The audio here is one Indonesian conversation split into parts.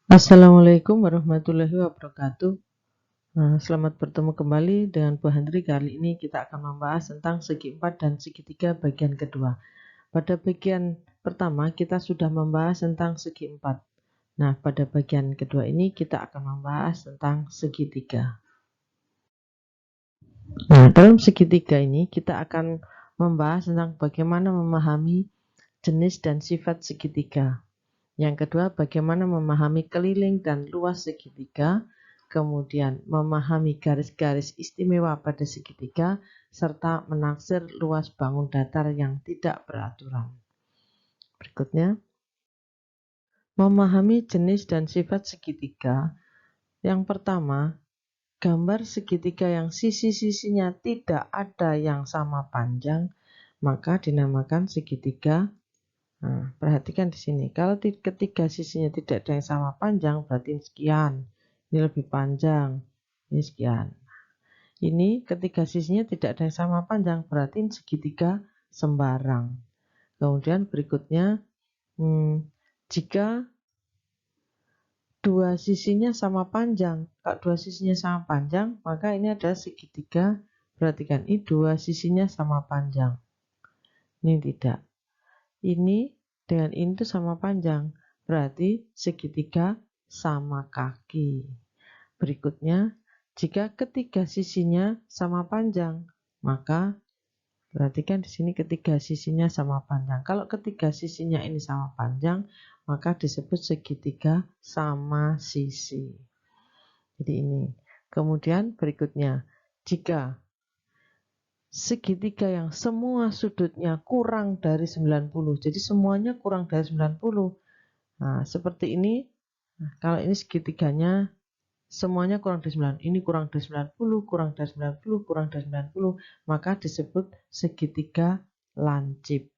Assalamualaikum warahmatullahi wabarakatuh. Selamat bertemu kembali dengan Bu Hendri. Kali ini kita akan membahas tentang segi 4 dan segitiga bagian kedua. Pada bagian pertama kita sudah membahas tentang segi 4. Nah, pada bagian kedua ini kita akan membahas tentang segitiga. Nah, dalam segitiga ini kita akan membahas tentang bagaimana memahami jenis dan sifat segitiga. Yang kedua, bagaimana memahami keliling dan luas segitiga, kemudian memahami garis-garis istimewa pada segitiga, serta menaksir luas bangun datar yang tidak beraturan. Berikutnya, memahami jenis dan sifat segitiga. Yang pertama, gambar segitiga yang sisi-sisinya tidak ada yang sama panjang, maka dinamakan segitiga. Nah, perhatikan di sini. Kalau ketiga sisinya tidak ada yang sama panjang, berarti sekian. Ini lebih panjang. Ini sekian. Ini ketiga sisinya tidak ada yang sama panjang, berarti segitiga sembarang. Kemudian berikutnya, jika dua sisinya sama panjang, kalau dua sisinya sama panjang, maka ini adalah segitiga. Perhatikan, ini dua sisinya sama panjang. Ini tidak. Ini dengan ini tuh sama panjang, berarti segitiga sama kaki. Berikutnya, jika ketiga sisinya sama panjang, maka perhatikan di sini ketiga sisinya sama panjang. Kalau ketiga sisinya ini sama panjang, maka disebut segitiga sama sisi. Jadi ini. Kemudian berikutnya, jika segitiga yang semua sudutnya kurang dari 90. Jadi semuanya kurang dari 90. Nah, seperti ini. Nah, kalau ini segitiganya semuanya kurang dari 90. Ini kurang dari 90, kurang dari 90, kurang dari 90. Maka disebut segitiga lancip.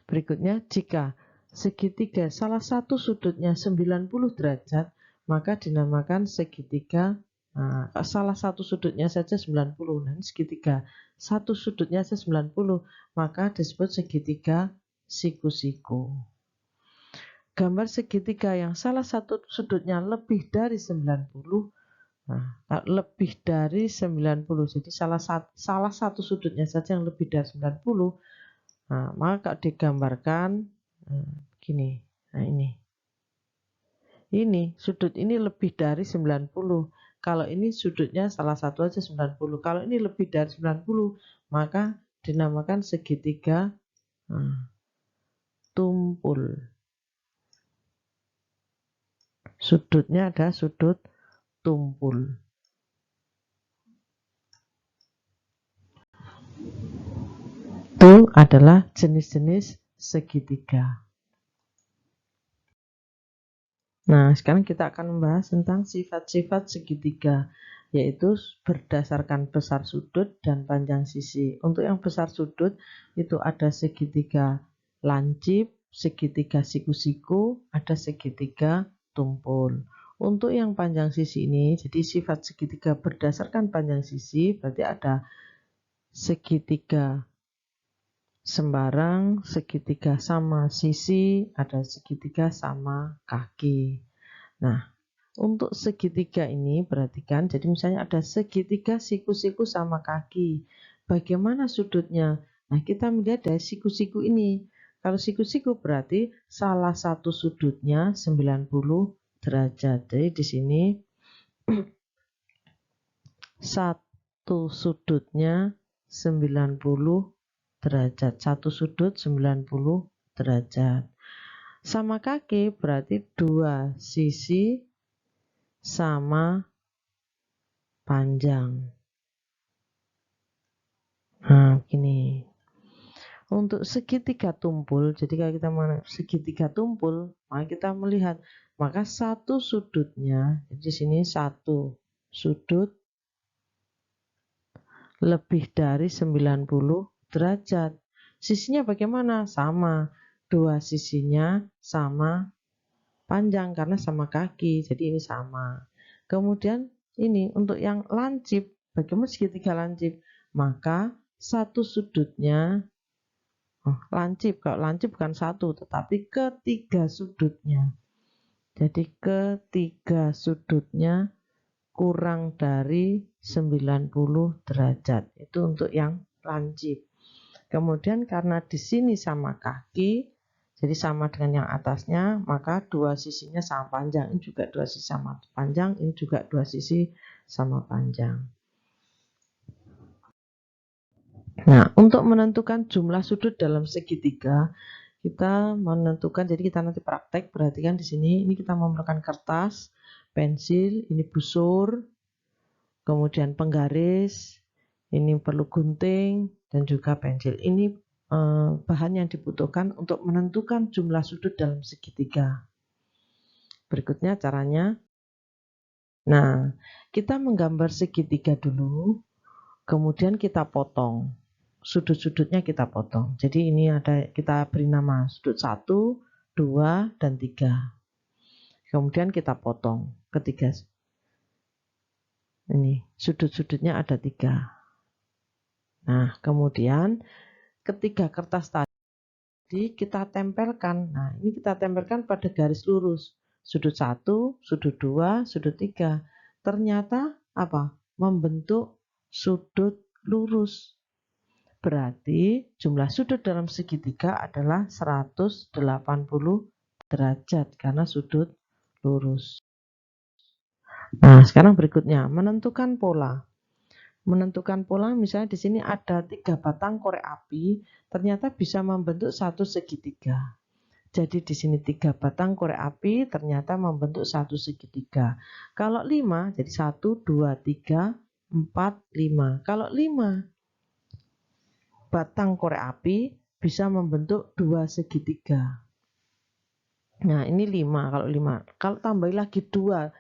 Berikutnya, jika segitiga salah satu sudutnya 90 derajat, maka dinamakan segitiga. Nah, salah satu sudutnya saja 90. Nah, segitiga satu sudutnya saja 90, maka disebut segitiga siku-siku. Gambar segitiga yang salah satu sudutnya lebih dari 90. Nah, lebih dari 90. Jadi salah satu sudutnya saja yang lebih dari 90. Nah, maka digambarkan gini. Nah, ini sudut ini lebih dari 90. Kalau ini sudutnya salah satu aja 90. Kalau ini lebih dari 90, maka dinamakan segitiga tumpul. Sudutnya ada sudut tumpul. Itu adalah jenis-jenis segitiga. Nah, sekarang kita akan membahas tentang sifat-sifat segitiga, yaitu berdasarkan besar sudut dan panjang sisi. Untuk yang besar sudut itu ada segitiga lancip, segitiga siku-siku, ada segitiga tumpul. Untuk yang panjang sisi ini, jadi sifat segitiga berdasarkan panjang sisi, berarti ada segitiga sembarang, segitiga sama sisi, ada segitiga sama kaki. Nah, untuk segitiga ini perhatikan, jadi misalnya ada segitiga siku-siku sama kaki. Bagaimana sudutnya? Nah, kita melihat dari siku-siku ini. Kalau siku-siku berarti salah satu sudutnya 90 derajat. Jadi di sini satu sudutnya 90 derajat. Satu sudut 90 derajat. Sama kaki berarti dua sisi sama panjang. Nah, begini. Untuk segitiga tumpul, jadi kalau kita mau segitiga tumpul, maka kita melihat, maka satu sudutnya, di sini satu sudut lebih dari 90 derajat. Sisinya bagaimana? Sama. Dua sisinya sama panjang karena sama kaki, jadi ini sama. Kemudian ini untuk yang lancip, bagaimana segitiga lancip? Maka satu sudutnya lancip, kalau lancip bukan satu, tetapi ketiga sudutnya. Jadi ketiga sudutnya kurang dari 90 derajat. Itu untuk yang lancip. Kemudian karena di sini sama kaki, jadi sama dengan yang atasnya, maka dua sisinya sama panjang. Ini juga dua sisi sama panjang, ini juga dua sisi sama panjang. Nah, untuk menentukan jumlah sudut dalam segitiga, kita menentukan, jadi kita nanti praktek, perhatikan di sini, ini kita memerlukan kertas, pensil, ini busur, kemudian penggaris, ini perlu gunting, dan juga pensil. Ini bahan yang dibutuhkan untuk menentukan jumlah sudut dalam segitiga. Berikutnya caranya. Nah, kita menggambar segitiga dulu, kemudian kita potong. Sudut-sudutnya kita potong. Jadi ini ada, kita beri nama sudut 1, 2, dan 3. Kemudian kita potong ketiga. Ini sudut-sudutnya ada 3. Nah, kemudian ketiga kertas tadi kita tempelkan. Nah, ini kita tempelkan pada garis lurus. Sudut 1, sudut 2, sudut 3. Ternyata apa? Membentuk sudut lurus. Berarti jumlah sudut dalam segitiga adalah 180 derajat karena sudut lurus. Nah, sekarang berikutnya menentukan pola. Menentukan pola, misalnya di sini ada 3 batang korek api, ternyata bisa membentuk satu segitiga. Jadi di sini 3 batang korek api ternyata membentuk satu segitiga. Kalau 5, jadi 1, 2, 3, 4, 5. Kalau 5 batang korek api bisa membentuk 2 segitiga. Nah, ini 5 kalau 5. Kalau tambahin lagi 2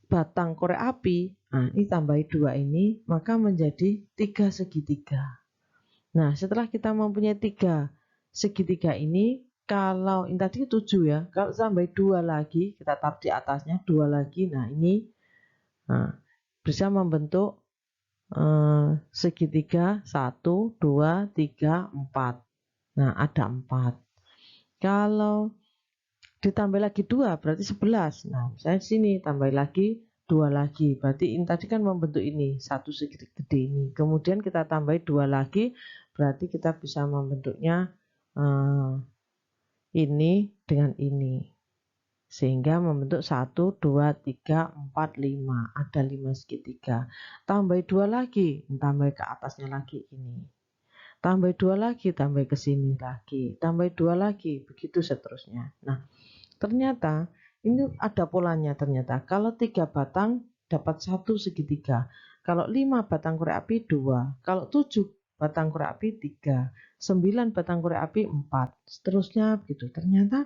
batang korek api, nah ini tambahi 2 ini, maka menjadi 3 segitiga. Nah, setelah kita mempunyai 3 segitiga ini, kalau ini tadi 7 ya, kalau tambahi 2 lagi, kita taruh di atasnya 2 lagi, nah ini bisa membentuk segitiga 1, 2, 3, 4. Nah, ada 4. Kalau ditambah lagi 2 berarti 11. Nah, misalnya sini tambah lagi 2 lagi. Berarti ini tadi kan membentuk ini, satu segitiga gede ini. Kemudian kita tambahi 2 lagi, berarti kita bisa membentuknya ini dengan ini. Sehingga membentuk 1, 2, 3, 4, 5. Ada 5 segitiga. Tambah 2 lagi, tambah ke atasnya lagi ini. Tambah 2 lagi, tambah ke sini lagi. Tambah 2 lagi, begitu seterusnya. Nah, ternyata ini ada polanya ternyata. Kalau 3 batang dapat 1 segitiga. Kalau 5 batang korek api 2. Kalau 7 batang korek api 3. 9 batang korek api 4. Seterusnya begitu. Ternyata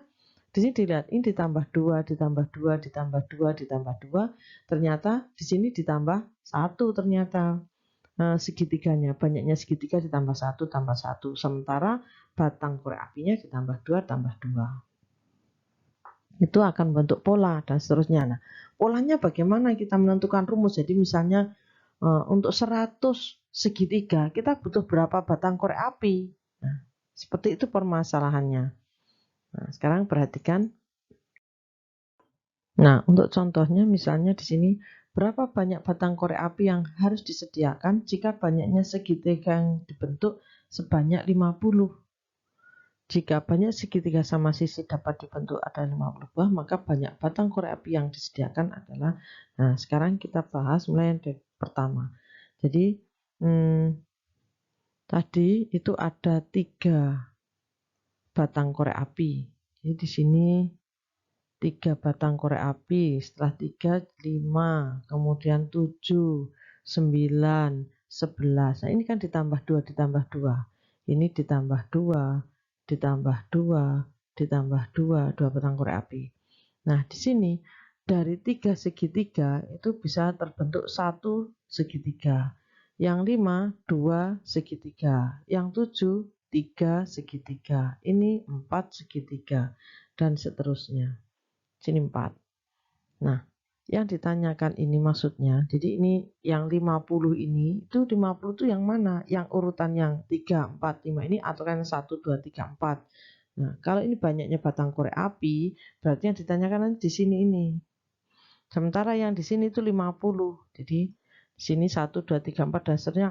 di sini dilihat, ini ditambah 2, ditambah 2, ditambah 2, ditambah 2. Ternyata di sini ditambah 1 ternyata segitiganya. Banyaknya segitiga ditambah 1, tambah 1. Sementara batang korek apinya ditambah 2, tambah 2. Itu akan bentuk pola dan seterusnya. Nah, polanya bagaimana kita menentukan rumus? Jadi misalnya untuk 100 segitiga, kita butuh berapa batang korek api? Nah, seperti itu permasalahannya. Nah, sekarang perhatikan. Nah, untuk contohnya misalnya di sini berapa banyak batang korek api yang harus disediakan jika banyaknya segitiga yang dibentuk sebanyak 50. Jika banyak segitiga sama sisi dapat dibentuk ada 50 buah, maka banyak batang korek api yang disediakan adalah. Nah, sekarang kita bahas mulai dari pertama. Jadi tadi itu ada 3 batang korek api. Jadi di sini 3 batang korek api, setelah 3, 5, kemudian 7, 9, 11. Nah, ini kan ditambah 2, ditambah 2. Ini ditambah 2, ditambah 2, ditambah 2, 2 batang korek api. Nah, di sini dari 3 segitiga itu bisa terbentuk 1 segitiga. Yang 5, 2 segitiga. Yang 7, 3 segitiga. Ini 4 segitiga. Dan seterusnya. Sini 4. Nah, yang ditanyakan ini maksudnya, jadi ini yang 50 ini, itu 50 itu yang mana? Yang urutan yang 3, 4, 5 ini atau kan 1, 2, 3, 4. Nah, kalau ini banyaknya batang korek api, berarti yang ditanyakan nanti di sini ini. Sementara yang di sini itu 50. Jadi di sini 1, 2, 3, 4 dan seterusnya.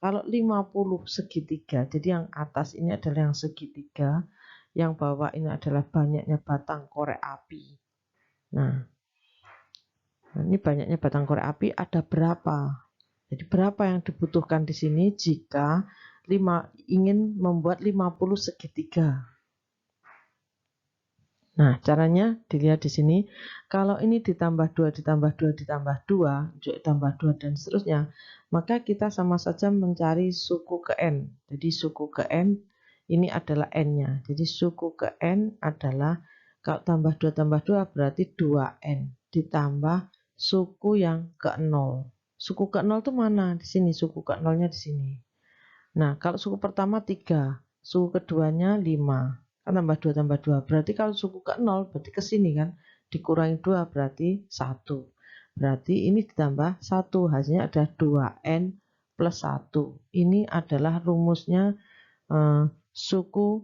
Kalau 50 segitiga, jadi yang atas ini adalah yang segitiga, yang bawah ini adalah banyaknya batang korek api. Nah, ini banyaknya batang korek api ada berapa? Jadi berapa yang dibutuhkan di sini jika ingin membuat 50 segitiga? Nah, caranya dilihat di sini. Kalau ini ditambah 2, ditambah 2, ditambah 2, ditambah 2, dan seterusnya, maka kita sama saja mencari suku ke N. Jadi suku ke N, ini adalah N-nya. Jadi suku ke N adalah, kalau tambah 2 berarti 2N. Ditambah suku yang ke 0. Suku ke 0 itu mana? Di sini, suku ke 0-nya di sini. Nah, kalau suku pertama 3, suku keduanya 5. Kan tambah 2 tambah 2. Berarti kalau suku ke 0, berarti ke sini kan. Dikurangi 2 berarti 1. Berarti ini ditambah 1. Hasilnya ada 2N plus 1. Ini adalah rumusnya suku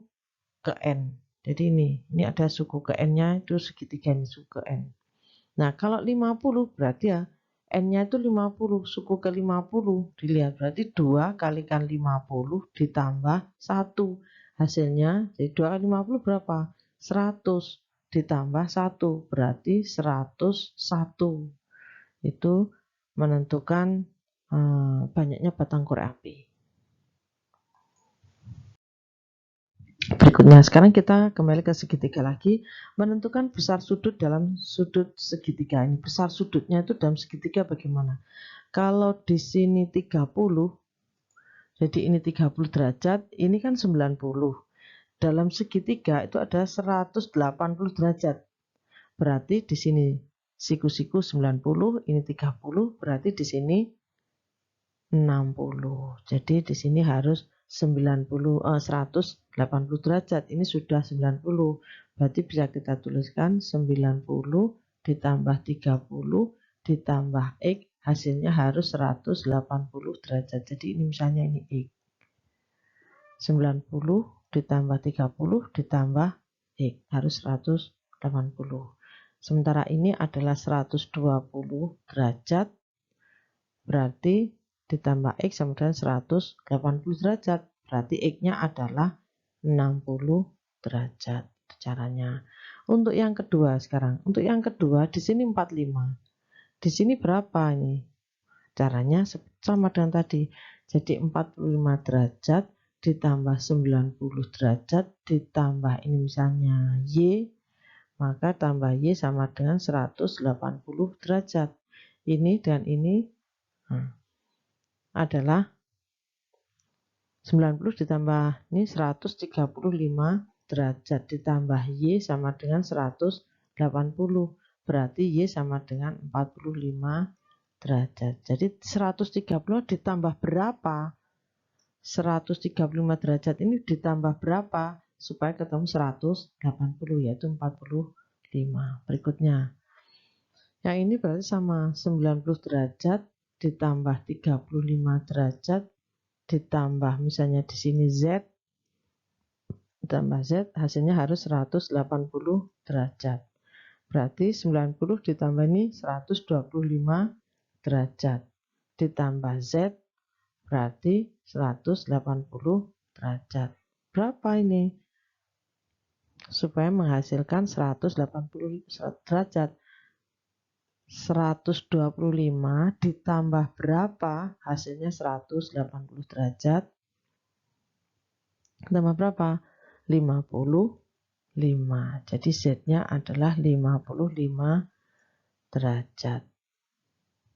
ke N. Jadi ini ada suku ke N-nya, itu segitiga ini suku ke N. Nah, kalau 50 berarti ya N-nya itu 50, suku ke 50. Dilihat berarti 2 kalikan 50 ditambah 1. Hasilnya jadi 2 kali 50 berapa? 100 ditambah 1 berarti 101. Itu menentukan banyaknya batang korek api. Berikutnya, sekarang kita kembali ke segitiga lagi, menentukan besar sudut dalam sudut segitiga ini. Besar sudutnya itu dalam segitiga bagaimana? Kalau di sini 30, jadi ini 30 derajat, ini kan 90. Dalam segitiga itu ada 180 derajat. Berarti di sini siku-siku 90, ini 30, berarti di sini 60. Jadi di sini harus 180 derajat. Ini sudah 90. Berarti bisa kita tuliskan 90 ditambah 30 ditambah X, hasilnya harus 180 derajat. Jadi ini misalnya ini X. 90 ditambah 30 ditambah X harus 180. Sementara ini adalah 120 derajat. Berarti ditambah X sama dengan 180 derajat. Berarti X-nya adalah 60 derajat. Caranya. Untuk yang kedua sekarang. Untuk yang kedua di sini 45. Di sini berapa ini? Caranya sama dengan tadi. Jadi 45 derajat ditambah 90 derajat ditambah ini misalnya Y. Maka tambah Y sama dengan 180 derajat. Ini dan ini adalah 90 ditambah ini 135 derajat ditambah Y sama dengan 180. Berarti Y sama dengan 45 derajat. Jadi 130 ditambah berapa? 135 derajat ini ditambah berapa? Supaya ketemu 180, yaitu 45. Berikutnya. Yang ini berarti sama 90 derajat ditambah 35 derajat ditambah misalnya di sini Z ditambah Z, hasilnya harus 180 derajat. Berarti 90 ditambah ini 125 derajat ditambah Z berarti 180 derajat. Berapa ini? Supaya menghasilkan 180 derajat. 125 ditambah berapa? Hasilnya 180 derajat. Tambah berapa? 55. Jadi Z-nya adalah 55 derajat.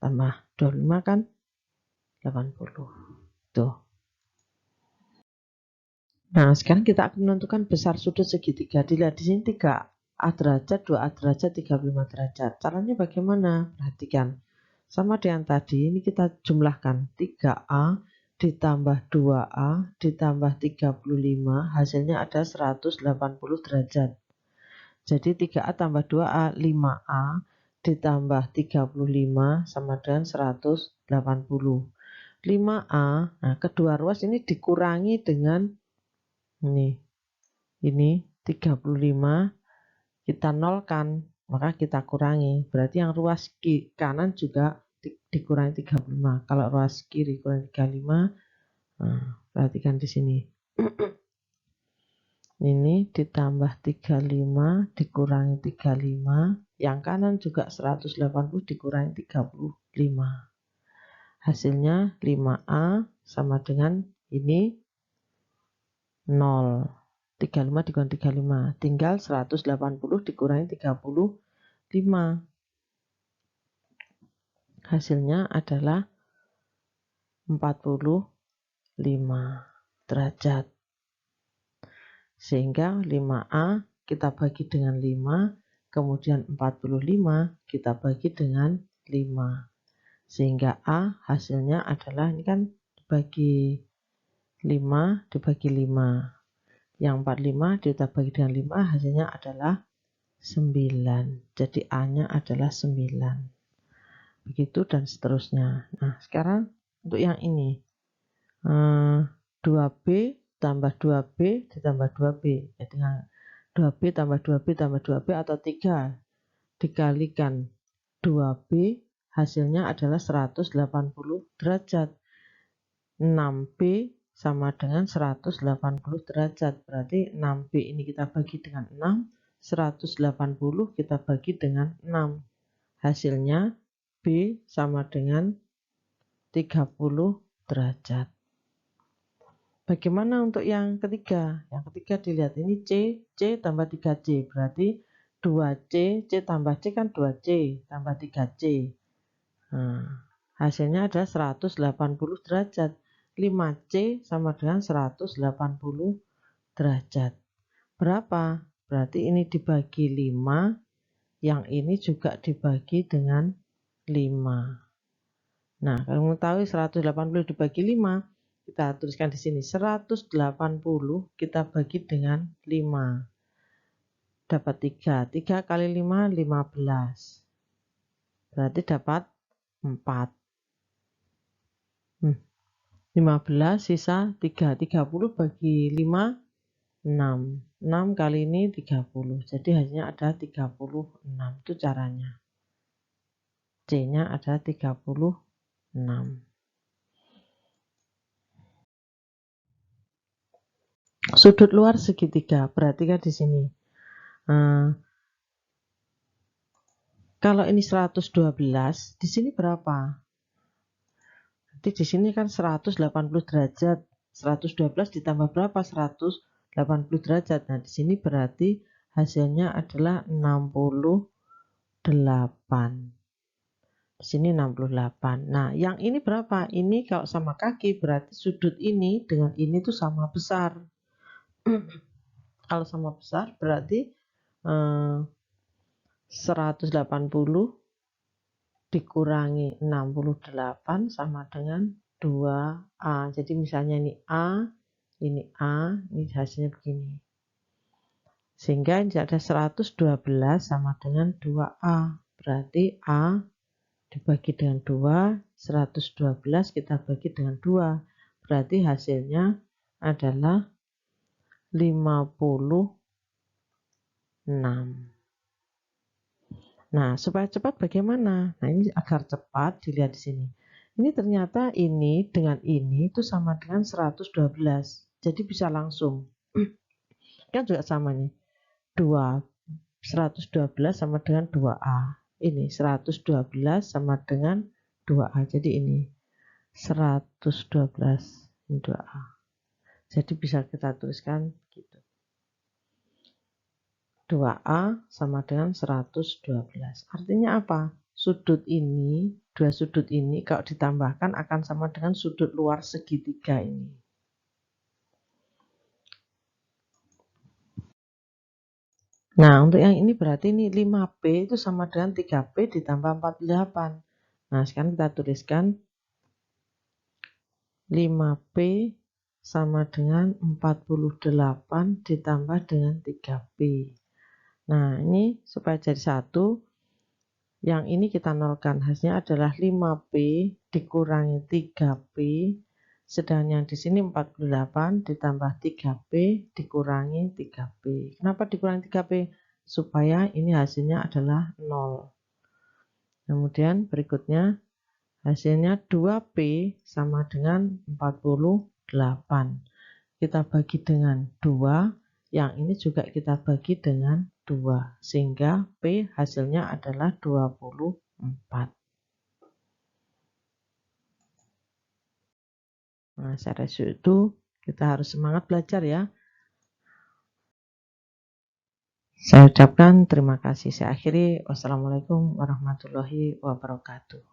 Tambah 25 kan 80. Tuh. Nah, sekarang kita akan menentukan besar sudut segitiga. Dilihat di sini 3A derajat, 2A derajat, 35 derajat. Caranya bagaimana? Perhatikan. Sama dengan tadi, ini kita jumlahkan 3A ditambah 2A ditambah 35, hasilnya ada 180 derajat. Jadi 3A tambah 2A, 5A ditambah 35 sama dengan 180. 5A, nah kedua ruas ini dikurangi dengan ini Ini 35 kita nolkan, maka kita kurangi. Berarti yang ruas kanan juga dikurangi 35. Kalau ruas kiri kurangi 35, nah, perhatikan di sini. Ini ditambah 35 dikurangi 35, yang kanan juga 180 dikurangi 35. Hasilnya 5A sama dengan ini 0. 35 dikurangi 35, tinggal 180 dikurangi 35. Hasilnya adalah 45 derajat. Sehingga 5A kita bagi dengan 5, kemudian 45 kita bagi dengan 5. Sehingga A hasilnya adalah, ini kan dibagi 5 dibagi 5. Yang 45 kita bagi dengan 5 hasilnya adalah 9. Jadi A-nya adalah 9. Begitu dan seterusnya. Nah, sekarang untuk yang ini. 2B tambah 2B ditambah 2B. Ya, dengan 2B tambah 2B tambah 2B atau 3 dikalikan 2B hasilnya adalah 180 derajat. 6B sama dengan 180 derajat. Berarti 6B ini kita bagi dengan 6, 180 kita bagi dengan 6. Hasilnya B sama dengan 30 derajat. Bagaimana untuk yang ketiga? Yang ketiga dilihat ini C tambah 3C. Berarti 2C, C tambah C kan 2C tambah 3C. Nah, hasilnya ada 180 derajat. 5C sama dengan 180 derajat. Berapa? Berarti ini dibagi 5, yang ini juga dibagi dengan 5. Nah, kalau mengetahui 180 dibagi 5, kita tuliskan di sini 180 kita bagi dengan 5. Dapat 3. 3 kali 5, 15. Berarti dapat 4. 15 sisa 3. 30 bagi 5, 6. 6 kali ini 30. Jadi hasilnya ada 36. Itu caranya. C-nya ada 36. Sudut luar segitiga. Perhatikan di sini. Kalau ini 112, di sini berapa? Jadi di sini kan 180 derajat. 112 ditambah berapa? 180 derajat. Nah, di sini berarti hasilnya adalah 68. Di sini 68. Nah, yang ini berapa? Ini kalau sama kaki berarti sudut ini dengan ini tuh sama besar. Kalau sama besar berarti 180 dikurangi 68 sama dengan 2A. Jadi misalnya ini A, ini hasilnya begini. Sehingga ini ada 112 sama dengan 2A. Berarti A dibagi dengan 2, 112 kita bagi dengan 2. Berarti hasilnya adalah 56. Nah, supaya cepat bagaimana? Nah, ini agar cepat dilihat di sini. Ini ternyata ini dengan ini itu sama dengan 112. Jadi bisa langsung. Kan juga sama nih. 112 sama dengan 2A. Ini 112 sama dengan 2A. Jadi ini 112 ini 2A. Jadi bisa kita tuliskan gitu. 2A sama dengan 112. Artinya apa? Sudut ini, dua sudut ini kalau ditambahkan akan sama dengan sudut luar segitiga ini. Nah, untuk yang ini berarti ini 5B itu sama dengan 3B ditambah 48. Nah, sekarang kita tuliskan 5B sama dengan 48 ditambah dengan 3B. Nah, ini supaya jadi 1, yang ini kita nolkan. Hasilnya adalah 5B dikurangi 3B Sedangkan yang di sini 48 ditambah 3B dikurangi 3B. Kenapa dikurangi 3B? Supaya ini hasilnya adalah 0. Kemudian berikutnya hasilnya 2B sama dengan 48. Kita bagi dengan 2, yang ini juga kita bagi dengan 2. Sehingga P hasilnya adalah 24. Nah, secara itu kita harus semangat belajar ya. Saya ucapkan terima kasih. Saya akhiri. Wassalamualaikum warahmatullahi wabarakatuh.